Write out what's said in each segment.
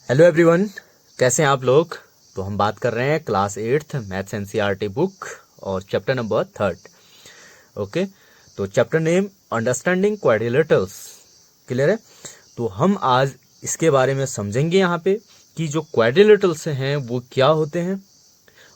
Hello everyone, कैसे हैं आप लोग। तो हम बात कर रहे हैं class 8th maths NCERT book और चैप्टर नंबर 3। ओके, तो chapter name understanding quadrilaterals. Clear है। तो हम आज इसके बारे में समझेंगे यहाँ पे कि जो क्वाड्रिलेटरल्स हैं वो क्या होते हैं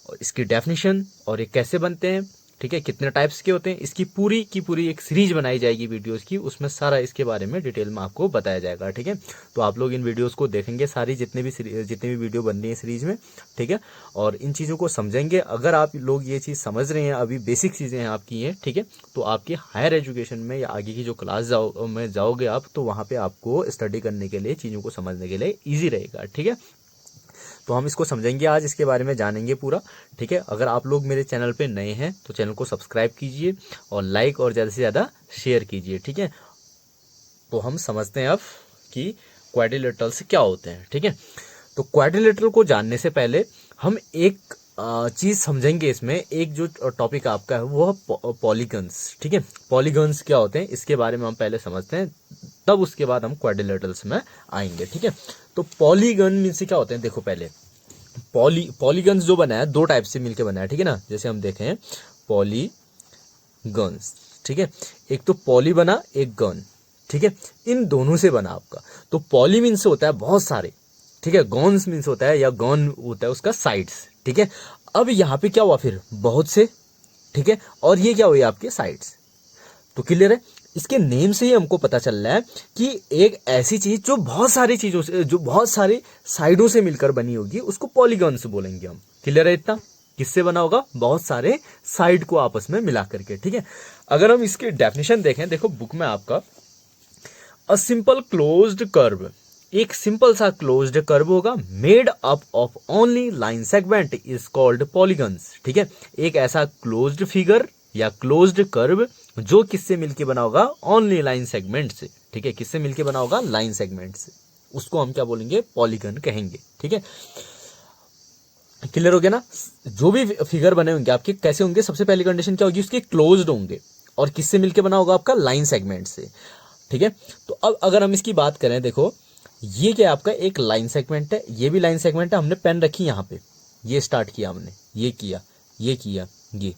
और इसकी डेफिनेशन और ये कैसे बनते हैं। ठीक है, कितने टाइप्स के होते हैं, इसकी पूरी की पूरी एक सीरीज बनाई जाएगी वीडियोस की, उसमें सारा इसके बारे में डिटेल में आपको बताया जाएगा। ठीक है, तो आप लोग इन वीडियोस को देखेंगे, सारी जितने भी वीडियो बन रही है सीरीज में। ठीक है, और इन चीज़ों को समझेंगे। अगर आप लोग ये चीज़ समझ रहे हैं, अभी बेसिक चीज़ें हैं आपकी ये, ठीक है, तो आपकी हायर एजुकेशन में या आगे की जो क्लास में जाओगे आप, तो वहाँ पे आपको स्टडी करने के लिए, चीज़ों को समझने के लिए ईजी रहेगा। ठीक है, तो हम इसको समझेंगे आज, इसके बारे में जानेंगे पूरा। ठीक है, अगर आप लोग मेरे चैनल पे नए हैं तो चैनल को सब्सक्राइब कीजिए और लाइक और ज़्यादा से ज़्यादा शेयर कीजिए। ठीक है, तो हम समझते हैं अब कि क्वाड्रिलेटरल्स क्या होते हैं। ठीक है, तो क्वाड्रिलेटरल को जानने से पहले हम एक चीज़ समझेंगे। इसमें एक जो टॉपिक आपका है वो है पॉलीगन्स। ठीक है, पॉलीगन्स क्या होते हैं इसके बारे में हम पहले समझते हैं, तब उसके बाद हम क्वाड्रिलेटरल्स में आएंगे। ठीक है, तो पॉलीगन मीन से क्या होते हैं, देखो पहले पॉलीगन्स जो बना है दो टाइप से मिलके बना है। ठीक है ना, जैसे हम देखें पॉलीगन्स। ठीक है, एक तो पॉली बना, एक गन। ठीक है, इन दोनों से बना आपका। तो पॉली मीन्स होता है बहुत सारे। ठीक है, गॉन्स मीन्स होता है या गॉन होता है उसका साइड्स। ठीक है, अब यहाँ पे क्या हुआ फिर बहुत से। ठीक है, और ये क्या हुई आपके साइड्स। तो क्लियर है, इसके नेम से ही हमको पता चल रहा है कि एक ऐसी चीज जो बहुत सारी चीजों से, जो बहुत सारी साइडों से मिलकर बनी होगी, उसको पॉलीगन से बोलेंगे हम। क्लियर है इतना, किससे बना होगा, बहुत सारे साइड को आपस में मिला करके। ठीक है, अगर हम इसकी डेफिनेशन देखें, देखो बुक में आपका अ सिंपल क्लोज्ड कर्व, एक सिंपल सा क्लोज्ड कर्व होगा, made up of only line segment is called polygons. ठीक है, एक ऐसा क्लोज्ड फिगर या क्लोज्ड कर्व जो किससे मिलके बना होगा, ओनली लाइन सेगमेंट से। ठीक है, किससे मिलके बना होगा, लाइन सेगमेंट से, उसको हम क्या बोलेंगे, पॉलीगन कहेंगे। ठीक है, क्लियर हो गया ना। जो भी फिगर बने होंगे आपके कैसे होंगे, सबसे पहली कंडीशन क्या होगी, उसके क्लोज्ड होंगे और किससे मिलके बना होगा, आपका लाइन सेगमेंट से। ठीक है, तो अब अगर हम इसकी बात करें, देखो ये क्या है आपका, एक लाइन सेगमेंट है, ये भी लाइन सेगमेंट है, हमने पेन रखी यहाँ पे, ये स्टार्ट किया हमने, ये किया, ये किया, ये।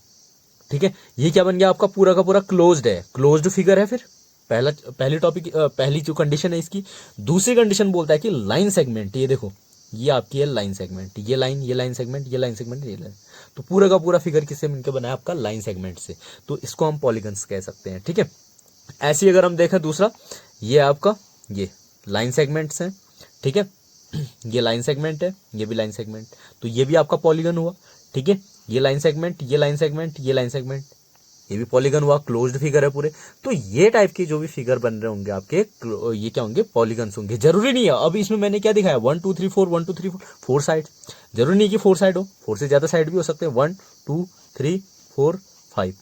ठीक है, ये क्या बन गया आपका, पूरा का पूरा क्लोज्ड है, क्लोज्ड फिगर है। फिर पहली टॉपिक, पहली जो कंडीशन है इसकी। दूसरी कंडीशन बोलता है कि लाइन सेगमेंट, ये देखो ये आपकी है लाइन सेगमेंट, ये लाइन सेगमेंट, ये लाइन सेगमेंट, ये लाइन। तो पूरा का पूरा फिगर किससे मिलकर बना है, आपका लाइन सेगमेंट से। तो इसको हम पॉलीगन्स कह सकते हैं। ठीक है, ऐसे अगर हम देखें दूसरा, ये आपका ये लाइन सेगमेंट्स हैं। ठीक है, ये लाइन सेगमेंट है, ये भी लाइन सेगमेंट, तो ये भी आपका पॉलीगन हुआ। ठीक है, ये लाइन सेगमेंट, ये लाइन सेगमेंट, ये लाइन सेगमेंट, ये भी पॉलीगन हुआ, क्लोज्ड फिगर है पूरे। तो ये टाइप के जो भी फिगर बन रहे होंगे आपके, ये क्या होंगे, पॉलीगन्स होंगे। जरूरी नहीं है, अब इसमें मैंने क्या दिखाया, 1 2 3 4, 1 2 3 4, 4 साइड। जरूरी नहीं कि 4 साइड हो, 4 से ज्यादा साइड भी हो सकते हैं, 1 2 3 4 5,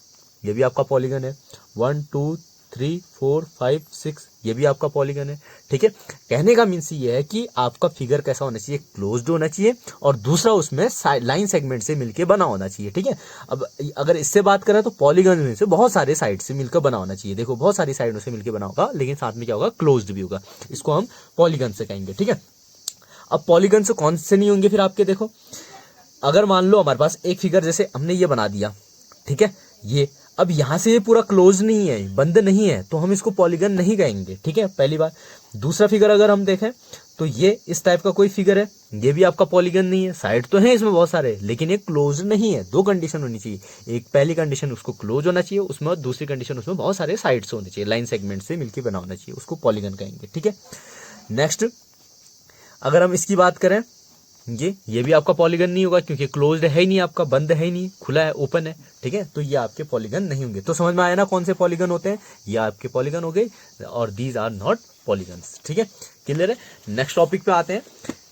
ये भी आपका पॉलीगन है। 1 2 3 4 5 6, ये भी आपका पॉलीगन है। ठीक है, कहने का मीन्स ये है कि आपका फिगर कैसा होना चाहिए, क्लोज्ड होना चाहिए, और दूसरा उसमें लाइन सेगमेंट से मिलके बना होना चाहिए। ठीक है, अब अगर इससे बात करें तो पॉलीगन में से बहुत सारे साइड से मिलकर बना होना चाहिए। देखो बहुत सारी साइडों से मिलकर बना होगा, लेकिन साथ में क्या होगा, क्लोज्ड भी होगा, इसको हम पॉलीगन से कहेंगे। ठीक है, अब पॉलीगन से कौन से नहीं होंगे फिर आपके, देखो अगर मान लो हमारे पास एक फिगर जैसे हमने ये बना दिया। ठीक है, ये अब यहां से ये पूरा क्लोज नहीं है, बंद नहीं है, तो हम इसको पॉलीगन नहीं कहेंगे। ठीक है, पहली बात। दूसरा फिगर अगर हम देखें तो ये इस टाइप का कोई फिगर है, ये भी आपका पॉलीगन नहीं है। साइड तो है इसमें बहुत सारे, लेकिन ये क्लोज नहीं है। दो कंडीशन होनी चाहिए, एक पहली कंडीशन उसको क्लोज होना चाहिए उसमें, और दूसरी कंडीशन उसमें बहुत सारे साइड्स होने चाहिए, लाइन सेगमेंट से मिलकर बना होना चाहिए, उसको पॉलीगन कहेंगे। ठीक है, नेक्स्ट अगर हम इसकी बात करें, ये भी आपका पॉलीगन नहीं होगा, क्योंकि क्लोज्ड है ही नहीं आपका, बंद है ही नहीं, खुला है, ओपन है। ठीक है, तो ये आपके पॉलीगन नहीं होंगे। तो समझ में आया ना कौन से पॉलीगन होते हैं, ये आपके पॉलीगन हो गए, और दीज आर नॉट पॉलीगन्स। ठीक है, क्लियर है। नेक्स्ट टॉपिक पे आते हैं,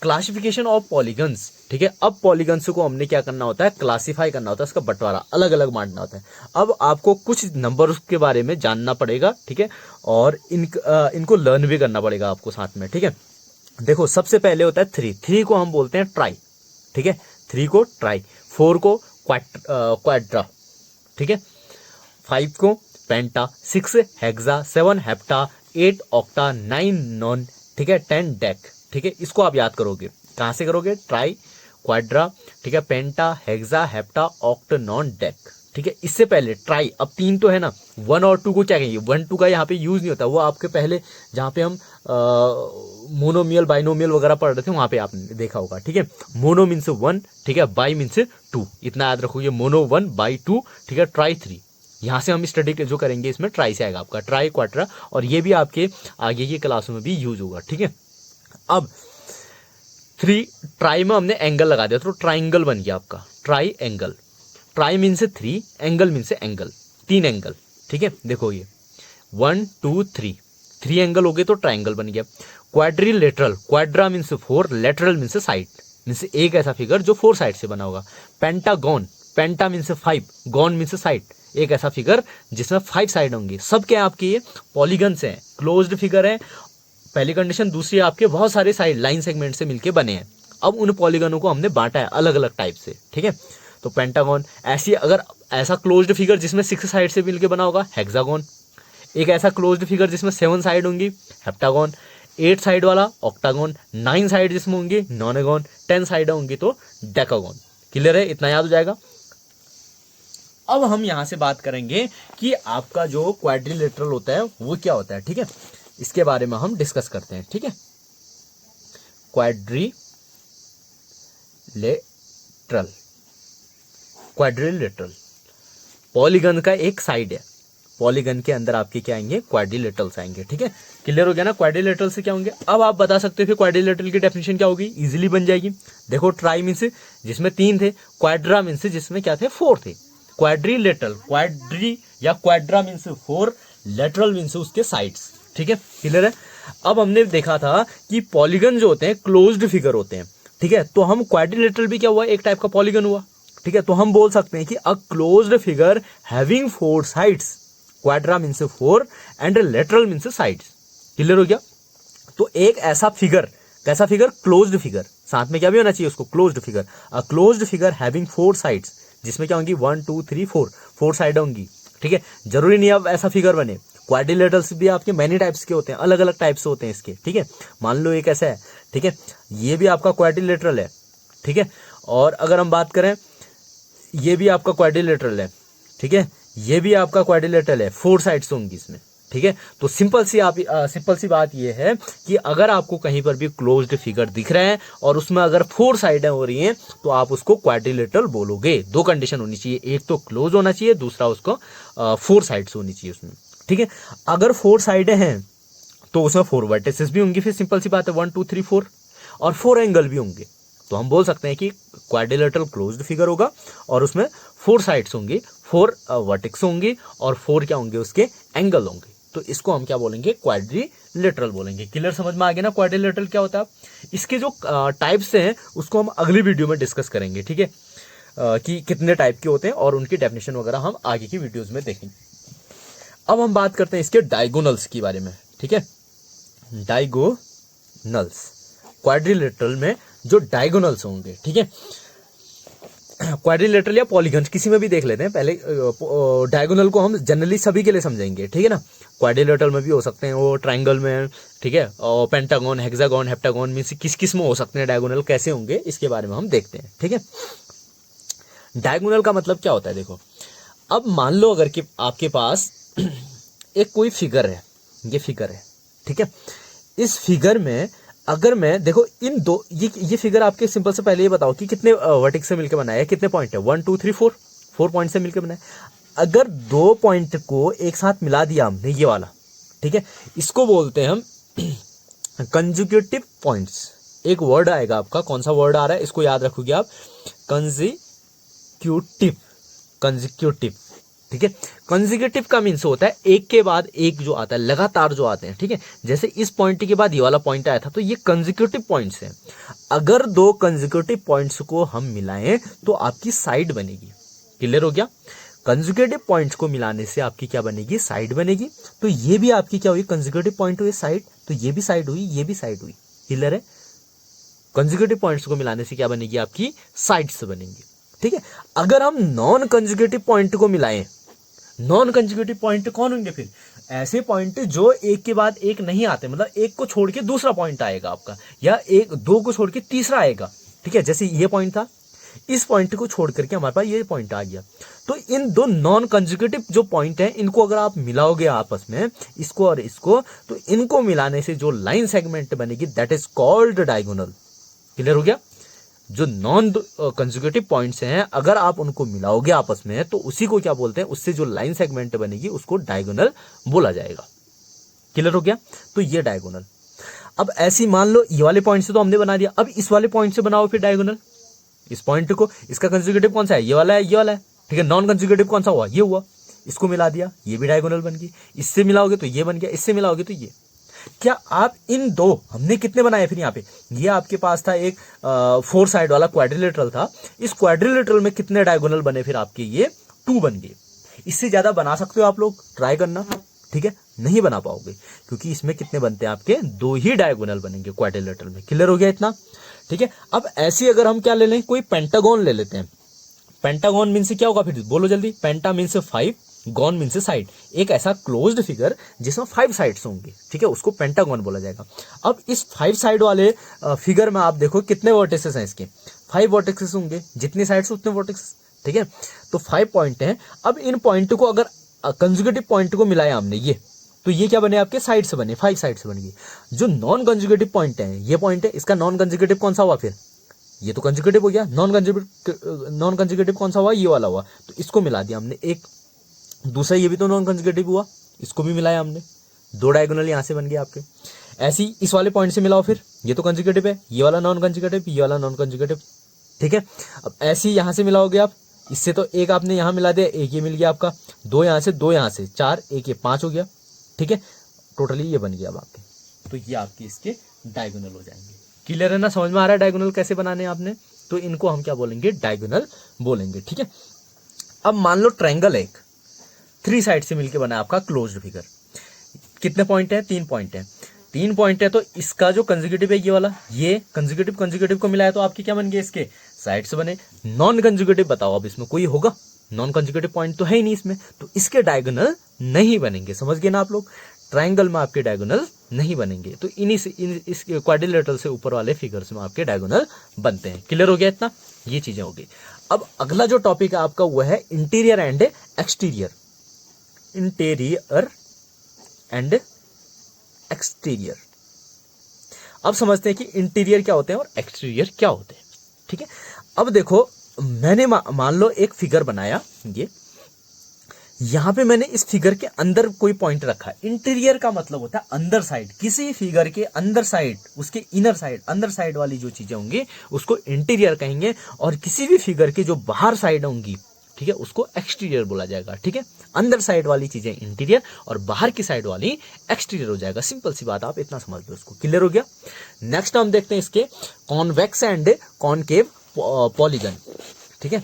क्लासिफिकेशन ऑफ पॉलीगन्स। ठीक है, अब पॉलीगन्स को हमने क्या करना होता है, क्लासीफाई करना होता है, उसका बंटवारा अलग अलग बांटना होता है। अब आपको कुछ नंबर के बारे में जानना पड़ेगा। ठीक है, और इनको लर्न भी करना पड़ेगा आपको साथ में। ठीक है, देखो सबसे पहले होता है 3 को हम बोलते हैं ट्राई। ठीक है, 3 को ट्राई, 4 को क्वाड्रा। ठीक है, 5 को पेंटा, 6 हेक्सा, 7 हेप्टा, 8 ऑक्टा, 9 नॉन, ठीक है, 10 डेक। ठीक है, इसको आप याद करोगे। कहाँ से करोगे? ट्राई, क्वाड्रा, ठीक है, penta, hexa, hepta, oct, non, dec, ठीक है। इससे पहले ट्राई, अब 3 तो है ना, 1 और 2 को क्या कहेंगे? 1 2 का यहाँ पे यूज नहीं होता, वो आपके पहले जहाँ पे हम मोनोमियल बाइनोमियल वगैरह पढ़ रहे थे वहाँ पे आपने देखा होगा, ठीक है। मोनो मीन्स 1, ठीक है, बाई मीन्स 2, इतना याद रखोगे। मोनो 1, बाई 2, ठीक है, ट्राई 3। यहाँ से हम स्टडी जो करेंगे इसमें ट्राई से आएगा आपका, ट्राई, क्वाड्रा, और ये भी आपके आगे की क्लासों में भी यूज होगा, ठीक है। अब 3 ट्राई में हमने एंगल लगा दिया तो ट्राइंगल बन गया आपका, try angle. Try means 3, angle means angle, 3 angle, ठीक है। देखो ये 1 2 3 एंगल हो गए तो ट्राइंगल बन गया। Quadrilateral, Quadra means 4, lateral means side, means एक ऐसा फिगर जो 4 साइड से बना होगा। पेंटागॉन, पेंटा मीन्स 5, गॉन मीन्स साइड, एक ऐसा फिगर जिसमें 5 साइड होंगे। सब क्या आपके ये पॉलीगन से हैं, क्लोज्ड फिगर है, पहली कंडीशन। दूसरी आपके बहुत सारे साइड लाइन सेगमेंट से मिलके बने हैं। अब उन पॉलीगनों को हमने बांटा है अलग अलग टाइप से, ठीक है। तो पेंटागन, ऐसी अगर ऐसा क्लोज्ड फिगर जिसमें 6 साइड से मिलके बना होगा, हेक्सागन। एक ऐसा क्लोज्ड फिगर जिसमें 7 साइड होंगी, हेप्टागन। 8 साइड वाला ऑक्टागन, 9 साइड जिसमें होंगी, नॉनागन, 10 साइड होंगी तो डेकागन। क्लियर है? इतना याद हो जाएगा। अब हम यहां से बात करेंगे कि आपका जो क्वाड्रिलेटरल होता है वो क्या होता है, ठीक है। इसके बारे में हम डिस्कस करते हैं, ठीक है। क्वाड्रिलेटरल, क्वाड्रिलेटरल पॉलीगन का एक साइड है। पॉलीगन के अंदर आपके क्या आएंगे? क्वाड्रिलेटरल्स आएंगे, ठीक है। क्लियर हो गया ना? क्वाड्रिलेटरल से क्या होंगे? अब आप बता सकते हो कि क्वाड्रिलेटरल की डेफिनेशन क्या होगी, इजीली बन जाएगी। देखो, ट्राई मीन्स जिसमें 3 थे, क्वाड्रा मीन्स जिसमें क्या थे? 4 थे। क्वाड्रिलेटरल, क्वाड्री या क्वाड्रा मीन्स 4, लेटरल मीन्स उसके साइड्स, ठीक है। क्लियर है? अब हमने देखा था कि पॉलीगन जो होते हैं क्लोज्ड फिगर होते हैं, ठीक है। तो हम क्वाड्रिलेटरल भी क्या हुआ? एक टाइप का पॉलीगन हुआ, ठीक है। तो हम बोल सकते हैं कि a closed figure having 4 sides, Quadra means 4 and lateral means sides. Clear हो गया? तो एक ऐसा फिगर, कैसा फिगर? क्लोज्ड फिगर, साथ में क्या भी होना चाहिए उसको? Closed figure. A closed figure having 4 sides, जिसमें क्या होंगी? 1 2 3 4 साइड होंगी, ठीक है। जरूरी नहीं अब ऐसा फिगर बने। क्वाड्रिलेटरल्स भी आपके मैनी टाइप्स के होते हैं, अलग अलग टाइप्स होते हैं इसके, ठीक है। मान लो एक ऐसा है, ठीक है, ये भी आपका क्वाड्रिलेटरल है, ठीक है। और अगर हम बात करें, ये भी आपका क्वाड्रिलेटरल है, ठीक है, ये भी आपका क्वाड्रिलेटरल है, 4 साइड्स होंगी इसमें, ठीक है। तो सिंपल सी बात ये है कि अगर आपको कहीं पर भी क्लोज्ड फिगर दिख रहा है और उसमें अगर 4 साइडें हो रही हैं तो आप उसको क्वाड्रिलेटरल बोलोगे। 2 कंडीशन होनी चाहिए, एक तो क्लोज होना चाहिए, दूसरा उसको 4 साइड्स होनी चाहिए उसमें, ठीक है। अगर 4 साइडें हैं तो उसमें 4 वर्टिसेस भी होंगी, फिर सिंपल सी बात है 1 2 3 4, और 4 एंगल भी होंगे। तो हम बोल सकते हैं कि क्वाड्रिलेटरल क्लोज्ड फिगर होगा और उसमें 4 साइड्स होंगी, 4 वर्टेक्स होंगी और 4 क्या होंगे? उसके एंगल होंगे। तो इसको हम क्या बोलेंगे? क्वाड्रिलेटरल बोलेंगे। क्लियर? समझ में आ गया ना क्वाड्रिलेटरल क्या होता है? इसके जो टाइप्स हैं उसको हम अगली वीडियो में डिस्कस करेंगे, ठीक है, कि कितने टाइप के होते हैं और उनकी डेफिनेशन वगैरह हम आगे की वीडियोज में देखेंगे। अब हम बात करते हैं इसके डायगोनल्स के बारे में, ठीक है। डायगोनल्स, क्वाड्रिलेटरल में जो डायगोनल्स होंगे, ठीक है। क्वाड्रिलेटरल या पॉलीगन किसी में भी देख लेते हैं। पहले डायगोनल को हम जनरली सभी के लिए समझेंगे, ठीक है ना। क्वाड्रिलेटरल में भी हो सकते हैं वो, ट्रायंगल में, ठीक है, और पेंटागन, हेक्सागन, हेप्टागन में से किस में हो सकते हैं डायगोनल, कैसे होंगे, इसके बारे में हम देखते हैं, ठीक है। डायगोनल का मतलब क्या होता है? देखो, अब मान लो अगर कि आपके पास एक कोई फिगर है, ये फिगर है, ठीक है। इस फिगर में अगर मैं देखो इन दो, ये फिगर आपके सिंपल से पहले ये बताओ कि कितने वर्टेक्स से मिलकर बनाया है, कितने पॉइंट है? 1 2 3 4 पॉइंट से मिलकर बनाया। अगर 2 पॉइंट को एक साथ मिला दिया हमने, ये वाला, ठीक है, इसको बोलते हैं हम कंजुगेटिव पॉइंट्स। एक वर्ड आएगा आपका, कौन सा वर्ड आ रहा है इसको याद रखोगे आप? कंजिक्यूटिव, कंजिक्यूटिव, ठीक है। कंजिक्यूटिव का मीन्स होता है एक के बाद एक जो आता है, लगातार जो आते हैं, ठीक है। जैसे इस पॉइंट के बाद ये वाला पॉइंट आया था तो ये कंजिक्यूटिव पॉइंट्स हैं। अगर 2 कंजिक्यूटिव पॉइंट्स को हम मिलाएं तो आपकी साइड बनेगी। क्लियर हो गया? कंजिक्यूटिव पॉइंट्स को मिलाने से आपकी क्या बनेगी? साइड बनेगी। तो ये भी आपकी क्या हुई? कंजिक्यूटिव पॉइंट हुई, साइड। तो ये भी साइड हुई, ये भी साइड हुई। क्लियर है? कंजिक्यूटिव पॉइंट्स को मिलाने से क्या बनेगी? आपकी साइड्स बनेंगी, ठीक है। अगर हम नॉन कंजिक्यूटिव पॉइंट को मिलाएं नॉन कंजिक्यूटिव पॉइंट कौन होंगे फिर? ऐसे पॉइंट जो एक के बाद एक नहीं आते, मतलब एक को छोड़ के दूसरा पॉइंट आएगा आपका, या एक दो को छोड़ के तीसरा आएगा, ठीक है। जैसे ये पॉइंट था, इस पॉइंट को छोड़ करके हमारे पास ये पॉइंट आ गया। तो इन दो नॉन कंजिक्यूटिव जो पॉइंट हैं, इनको अगर आप मिलाओगे आपस में, इसको और इसको, तो इनको मिलाने से जो लाइन सेगमेंट बनेगी that is called diagonal. Clear हो गया? जो नॉन कंजिक्यूटिव पॉइंट्स हैं, अगर आप उनको मिलाओगे आपस में तो उसी को क्या बोलते हैं, उससे जो लाइन सेगमेंट बनेगी उसको डायगोनल बोला जाएगा। क्लियर हो गया? तो ये डायगोनल। अब ऐसी मान लो ये वाले पॉइंट से तो हमने बना दिया, अब इस वाले पॉइंट से बनाओ फिर डायगोनल। इस पॉइंट को, इसका कंजिक्यूटिव कौन सा है? ये वाला है, ये वाला है, ठीक है। नॉन कंजिक्यूटिव कौन सा हुआ? ये हुआ। इसको मिला दिया, ये भी डायगोनल बन गई। इससे मिलाओगे तो ये बन गया, इससे मिलाओगे तो ये। क्या आप इन दो, हमने कितने बनाए फिर यहाँ पे? ये आपके पास था एक 4 साइड वाला क्वाड्रिलेटरल था। इस क्वाड्रिलेटरल में कितने डायगोनल बने फिर आपके? ये 2 बन गए। इससे ज्यादा बना सकते हो आप लोग, ट्राई करना, ठीक है। नहीं बना पाओगे क्योंकि इसमें कितने बनते हैं आपके? 2 ही डायगोनल बनेंगे क्वाड्रिलेटरल में। क्लियर हो गया इतना? ठीक है। अब ऐसी अगर हम क्या ले लें, कोई पेंटागोन ले लेते हैं। पेंटागोन मीन से क्या होगा फिर? बोलो जल्दी। पेंटा मीन से 5, गॉन मीन से साइड। एक ऐसा क्लोज्ड फिगर जिसमें 5 साइड्स होंगे, ठीक है, उसको पेंटागोन बोला जाएगा। अब इस 5 साइड वाले फिगर में आप देखो कितने वर्टिसेस हैं इसके? 5 वर्टिसेस होंगे, जितनी साइड्स उतने वर्टिसेस, ठीक है। तो 5 पॉइंट हैं। अब इन पॉइंट को अगर कंजुगेटिव पॉइंट को मिलाया हमने, ये तो ये क्या बने आपके? साइड से बने, 5 साइड से बन गई। जो नॉन कंजुगेटिव पॉइंट है, ये पॉइंट है, इसका नॉन कंजुगेटिव कौन सा हुआ फिर? ये तो कंजुगेटिव हो गया। नॉन कंजुगेटिव कौन सा हुआ? ये वाला हुआ। तो इसको मिला दिया हमने एक। दूसरा ये भी तो नॉन कंजुगेटिव हुआ, इसको भी मिलाया हमने। 2 डायगोनल यहां से बन गए आपके। ऐसी इस वाले पॉइंट से मिलाओ फिर, ये तो कंजुगेटिव है, ये वाला नॉन कंजुगेटिव, ये वाला नॉन कंजुगेटिव, ठीक है। अब ऐसी यहां से मिलाओगे आप, इससे तो एक आपने यहां मिला दिया, एक ये मिल गया आपका, 2 यहां से, 2 यहां से, 4, एक ये 5 हो गया, ठीक है। टोटली ये बन गया अब आपके। तो ये आपके इसके डायगोनल हो जाएंगे। क्लियर है ना? समझ में आ रहा है डायगोनल कैसे बनाने आपने? तो इनको हम क्या बोलेंगे? डायगोनल बोलेंगे, ठीक है। अब मान लो ट्रायंगल एक 3 साइड से मिलकर बना आपका क्लोज्ड फिगर। कितने पॉइंट है? 3 पॉइंट है। 3 पॉइंट है तो इसका जो कंजुगेटिव है ये वाला, ये कंजुगेटिव कंजुगेटिव को मिलाया तो आपके क्या बन गए? इसके साइड से बने। नॉन कंजुगेटिव बताओ अब इसमें कोई होगा? नॉन कंजुगेटिव पॉइंट तो है ही नहीं इसमें, तो इसके डायगोनल नहीं बनेंगे। समझ गए ना आप लोग? ट्रायंगल में आपके डायगोनल नहीं बनेंगे। तो इन्हीं से इस क्वाड्रिलेटरल से ऊपर वाले फिगर्स में आपके डायगोनल बनते हैं। क्लियर हो गया इतना? ये चीजें हो गई। अब अगला जो टॉपिक है आपका वो है interior and exterior. Interior and exterior. अब समझते हैं कि इंटीरियर क्या होते हैं और एक्सटीरियर क्या होते हैं, ठीक है। अब देखो, मैंने मान लो एक फिगर बनाया, ये यहां पे मैंने इस फिगर के अंदर कोई पॉइंट रखा है। इंटीरियर का मतलब होता है अंदर साइड, किसी फिगर के अंदर साइड, उसके इनर साइड, अंदर साइड वाली जो चीजें होंगी उसको इंटीरियर कहेंगे। और किसी भी फिगर के जो बाहर साइड होंगी, ठीक है, उसको एक्सटीरियर बोला जाएगा, ठीक है। अंदर साइड वाली चीजें इंटीरियर और बाहर की साइड वाली एक्सटीरियर हो जाएगा। सिंपल सी बात, आप इतना समझ लो इसको। क्लियर हो गया? नेक्स्ट हम देखते हैं इसके कॉन्वेक्स एंड कॉनकेव पॉलीगन, ठीक है।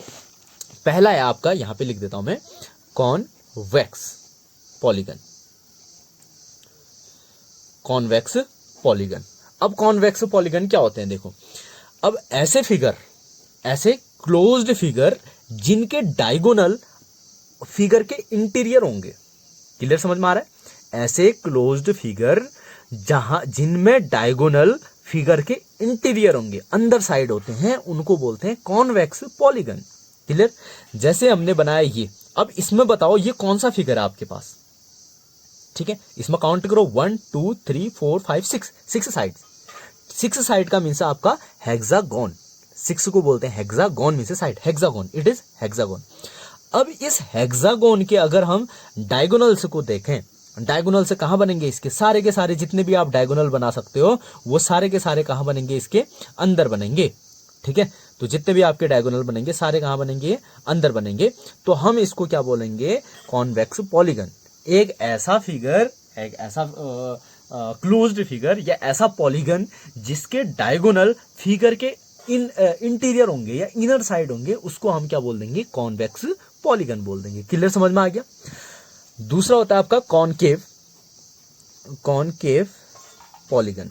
पहला है आपका, यहां पे लिख देता हूं मैं, कॉन्वेक्स पॉलीगन। Convex polygon. अब कॉन्वेक्स पॉलीगन क्या होते हैं? देखो, अब ऐसे फिगर, ऐसे क्लोज्ड फिगर जिनके डायगोनल फिगर के इंटीरियर होंगे। क्लियर? समझ में आ रहा है? ऐसे क्लोज्ड फिगर जिनमें डायगोनल फिगर के इंटीरियर होंगे, अंदर साइड होते हैं, उनको बोलते हैं कॉन्वेक्स पॉलीगन। क्लियर? जैसे हमने बनाया ये, अब इसमें बताओ ये कौन सा फिगर है आपके पास, ठीक है। इसमें काउंट करो, 1 2 3 4 5 6 साइड। 6 साइड का मीन्स आपका हेक्सागोन। 6 को बोलते हैं hexagon, means side, hexagon, it is hexagon. अब इस हेक्सागोन के अगर हम डायगोनल्स को देखें, डायगोनल से कहां बनेंगे? इसके सारे के सारे जितने भी आप डायगोनल बना सकते हो वो सारे के सारे कहां बनेंगे? इसके अंदर बनेंगे, ठीक है। तो जितने भी आपके डायगोनल बनेंगे सारे कहां बनेंगे? अंदर बनेंगे। तो हम इसको क्या बोलेंगे? Convex polygon. एक ऐसा फिगर, एक ऐसा क्लोज्ड फिगर या ऐसा पॉलीगन जिसके डायगोनल फिगर के इंटीरियर होंगे या इनर साइड होंगे, उसको हम क्या बोल देंगे? कॉन्वेक्स पॉलीगन बोल देंगे। क्लियर? समझ में आ गया? दूसरा होता है आपका concave, concave polygon.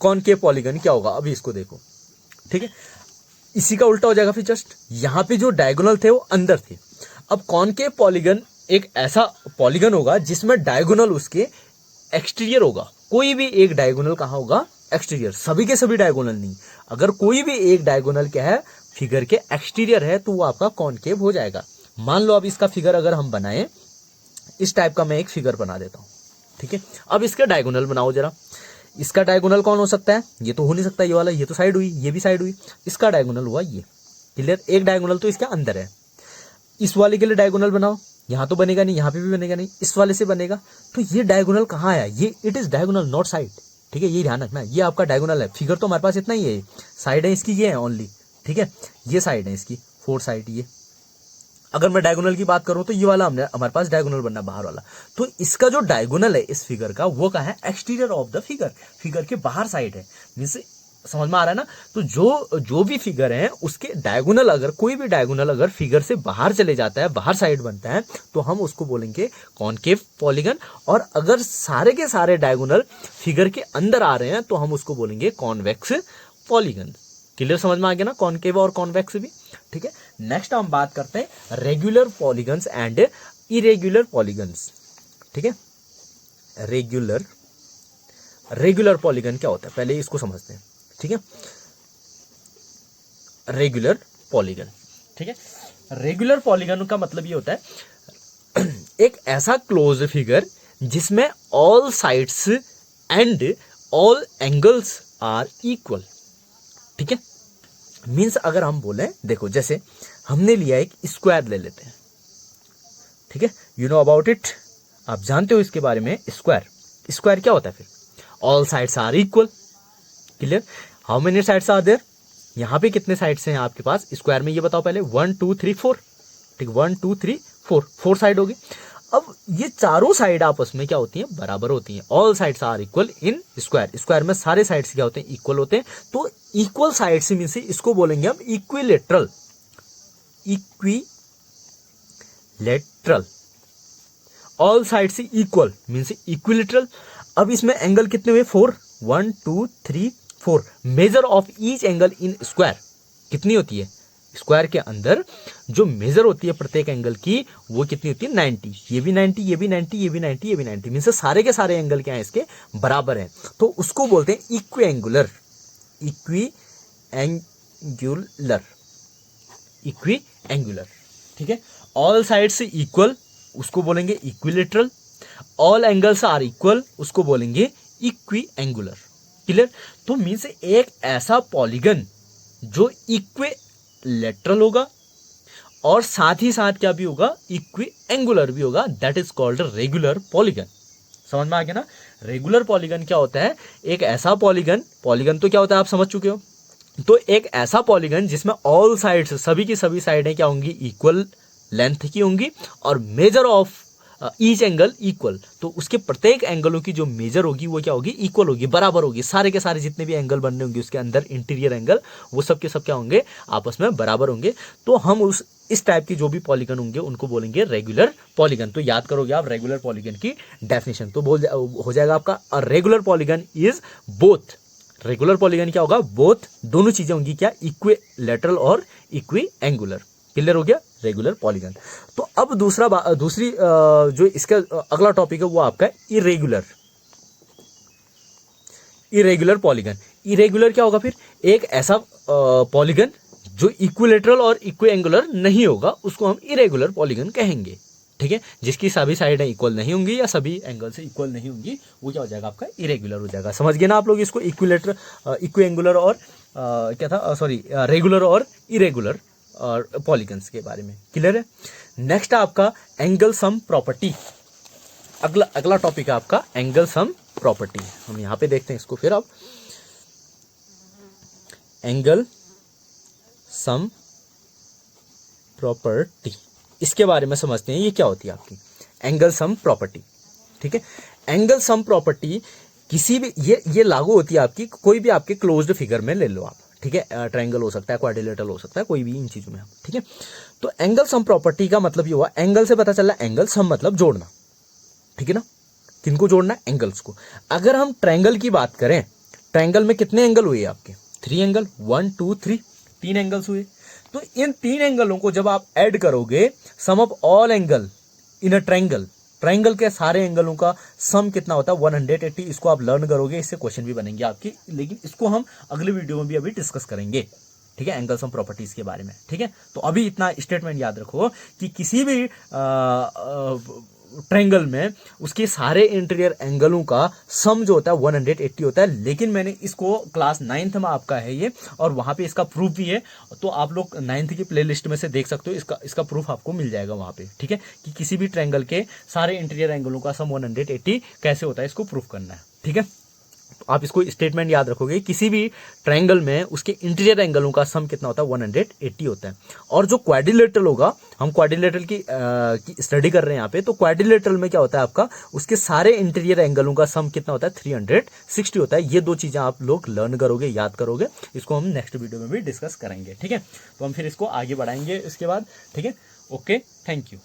Concave polygon क्या होगा? अभी इसको देखो, ठीक है। इसी का उल्टा हो जाएगा फिर। जस्ट यहां पे जो डायगोनल थे वो अंदर थे, अब कॉनकेव पॉलीगन एक ऐसा पॉलीगन होगा जिसमें डायगोनल उसके एक्सटीरियर होगा। कोई भी एक डायगोनल कहाँ होगा? एक्सटीरियर। सभी के सभी डायगोनल नहीं, अगर कोई भी एक डायगोनल क्या है फिगर के एक्सटीरियर है तो वो आपका कॉनकेव हो जाएगा। मान लो अब इसका फिगर अगर हम बनाएं, इस टाइप का मैं एक फिगर बना देता हूं, ठीक है। अब इसका डायगोनल बनाओ जरा। इसका डायगोनल कौन हो सकता है? ये तो हो नहीं सकता ये वाला, ये तो साइड हुई, ये भी साइड हुई। इसका डायगोनल हुआ ये। क्लियर? एक डायगोनल तो इसके अंदर है। इस वाले के लिए डायगोनल बनाओ, यहां तो बनेगा नहीं, यहां पे भी बनेगा नहीं, इस वाले से बनेगा। तो ये डायगोनल कहाँ आया? ये it is diagonal not side, ठीक है। ये ध्यान रखना, ये आपका डायगोनल है। फिगर तो हमारे पास इतना ही है, साइड है इसकी ये है ओनली, ठीक है। ये साइड है इसकी, 4 साइड ये। अगर मैं डायगोनल की बात करूं तो ये वाला हमारे पास डायगोनल बनना बाहर वाला। तो इसका जो डायगोनल है इस फिगर का वो कहाँ है? Exterior of the figure, figure के बाहर साइड है। मींस समझ में आ रहा है ना? तो जो भी फिगर है उसके डायगोनल, अगर कोई भी डायगोनल अगर फिगर से बाहर चले जाता है, बाहर साइड बनता है, तो हम उसको बोलेंगे कॉनकेव पॉलीगन। और अगर सारे के सारे डायगोनल फिगर के अंदर आ रहे हैं तो हम उसको बोलेंगे कॉन्वेक्स पॉलीगन। क्लियर? समझ में आ गया ना, कॉनकेव और कॉन्वेक्स भी, ठीक है। नेक्स्ट हम बात करते हैं regular polygons and irregular polygons, ठीक है। रेगुलर पॉलीगन क्या होता है पहले इसको समझते हैं, ठीक है। रेगुलर पॉलीगन, ठीक है। रेगुलर पॉलीगन का मतलब ये होता है एक ऐसा क्लोज फिगर जिसमें all sides and all angles are equal, ठीक है। मीन्स अगर हम बोले, देखो जैसे हमने लिया एक स्क्वायर ले लेते हैं, ठीक है। यू नो अबाउट इट, आप जानते हो इसके बारे में। स्क्वायर क्या होता है फिर? All sides are equal. Clear? How many sides are there? यहां पे कितने साइड्स हैं आपके पास स्क्वायर में, ये बताओ पहले। 1 2 3 4, ठीक। 1 2 3 4 साइड होगी। अब ये चारों साइड आपस में क्या होती हैं? बराबर होती हैं। All sides are equal in square. Square में सारे साइड्स क्या होते हैं? इक्वल होते हैं। तो इक्वल साइड्स मीन से इसको बोलेंगे हम equilateral. All sides equal mean से इक्विलेटरल। अब इसमें एंगल कितने हुए? 4, 1 2 3 4। Measure of each angle in square कितनी होती है? स्क्वायर के अंदर जो मेजर होती है प्रत्येक एंगल की वो कितनी होती है? 90। ये भी 90, ये भी 90, ये भी 90, ये भी 90। मीन से सारे के सारे एंगल क्या है इसके? बराबर हैं। तो उसको बोलते हैं इक्विएंगुलर। इक्विएंगुलर, ठीक है। ऑल साइड से इक्वल उसको बोलेंगे equilateral. All angles are equal उसको बोलेंगे इक्विएंगुलर। क्लियर? तो मीन्स एक ऐसा पॉलीगन जो इक्विलेटरल होगा और साथ ही साथ क्या भी होगा? इक्विएंगुलर भी होगा, that is called regular polygon. समझ में आ गया ना? रेगुलर पॉलीगन क्या होता है? एक ऐसा पॉलीगन तो क्या होता है आप समझ चुके हो। तो एक ऐसा पॉलीगन जिसमें ऑल साइड्स, सभी की सभी साइडें क्या होंगी? इक्वल लेंथ की होंगी और measure of each angle equal. तो उसके प्रत्येक एंगलों की जो मेजर होगी वो क्या होगी? इक्वल होगी, बराबर होगी। सारे के सारे जितने भी एंगल बनने होंगे उसके अंदर इंटीरियर एंगल, वो सब के सब क्या होंगे? आपस में बराबर होंगे। तो हम इस टाइप की जो भी पॉलीगन होंगे उनको बोलेंगे रेगुलर पॉलीगन। तो याद करोगे आप रेगुलर पॉलीगन की डेफिनेशन, तो हो जाएगा आपका regular polygon is both. Regular polygon क्या होगा? बोथ, दोनों चीजें होंगी क्या? इक्विलेटरल और इक्विएंगुलर। क्लियर हो गया? Regular polygon. तो अब दूसरी जो इसका अगला टॉपिक है वो आपका इरेगुलर पॉलीगन। इरेगुलर क्या होगा फिर? एक ऐसा पॉलीगन जो इक्विलेटरल और इक्विएंगुलर नहीं होगा उसको हम इरेगुलर पॉलीगन कहेंगे, ठीक है। जिसकी सभी साइडें इक्वल नहीं होंगी या सभी एंगल से इक्वल नहीं होंगी वो क्या हो जाएगा? आपका इरेगुलर हो जाएगा। समझ गए ना आप लोग इसको? इक्विएंगुलर और रेगुलर और इरेगुलर और पॉलीगन्स के बारे में। क्लियर है? नेक्स्ट आपका एंगल सम प्रॉपर्टी। अगला टॉपिक है आपका एंगल सम प्रॉपर्टी। हम यहां पे देखते हैं इसको फिर। अब एंगल सम प्रॉपर्टी, इसके बारे में समझते हैं। ये क्या होती है आपकी एंगल सम प्रॉपर्टी, ठीक है। एंगल सम प्रॉपर्टी किसी भी ये लागू होती है आपकी कोई भी आपके क्लोज्ड फिगर में ले लो आप, ठीक है। ट्रायंगल हो सकता है, क्वाड्रिलेटरल हो सकता है, कोई भी इन चीजों में, ठीक है। तो एंगल सम प्रॉपर्टी का मतलब ये हुआ, एंगल से पता चला एंगल सम मतलब जोड़ना, ठीक है ना। किनको जोड़ना? एंगल्स को। अगर हम ट्रायंगल की बात करें, ट्रायंगल में कितने एंगल हुए आपके? 3 एंगल, 1 2 3, 3 एंगल्स हुए। तो इन 3 एंगलों को जब आप ऐड करोगे, sum of all angle in a triangle, triangle के सारे एंगलों का सम कितना होता है 180। इसको आप लर्न करोगे, इससे क्वेश्चन भी बनेंगे आपकी, लेकिन इसको हम अगले वीडियो में भी अभी डिस्कस करेंगे, ठीक है, एंगल सम प्रॉपर्टीज के बारे में, ठीक है। तो अभी इतना स्टेटमेंट याद रखो कि किसी भी ट्रायंगल में उसके सारे इंटीरियर एंगलों का सम जो होता है 180 होता है। लेकिन मैंने इसको क्लास 9th में आपका है ये, और वहां पे इसका प्रूफ भी है, तो आप लोग 9th की प्लेलिस्ट में से देख सकते हो, इसका प्रूफ आपको मिल जाएगा वहां पे, ठीक है, कि किसी भी ट्रायंगल के सारे इंटीरियर एंगलों का सम 180 कैसे होता है, इसको प्रूफ करना है, ठीक है। तो आप इसको स्टेटमेंट याद रखोगे, किसी भी ट्रायंगल में उसके इंटीरियर एंगलों का सम कितना होता है 180 होता है। और जो क्वाड्रिलेटरल होगा, हम क्वाड्रिलेटरल की स्टडी कर रहे हैं यहाँ पे, तो क्वाड्रिलेटरल में क्या होता है आपका, उसके सारे इंटीरियर एंगलों का सम कितना होता है 360 होता है। ये 2 चीजें आप लोग लर्न करोगे, याद करोगे, इसको हम नेक्स्ट वीडियो में भी डिस्कस करेंगे, ठीक है। तो हम फिर इसको आगे बढ़ाएंगे इसके बाद, ठीक है। Okay, thank you.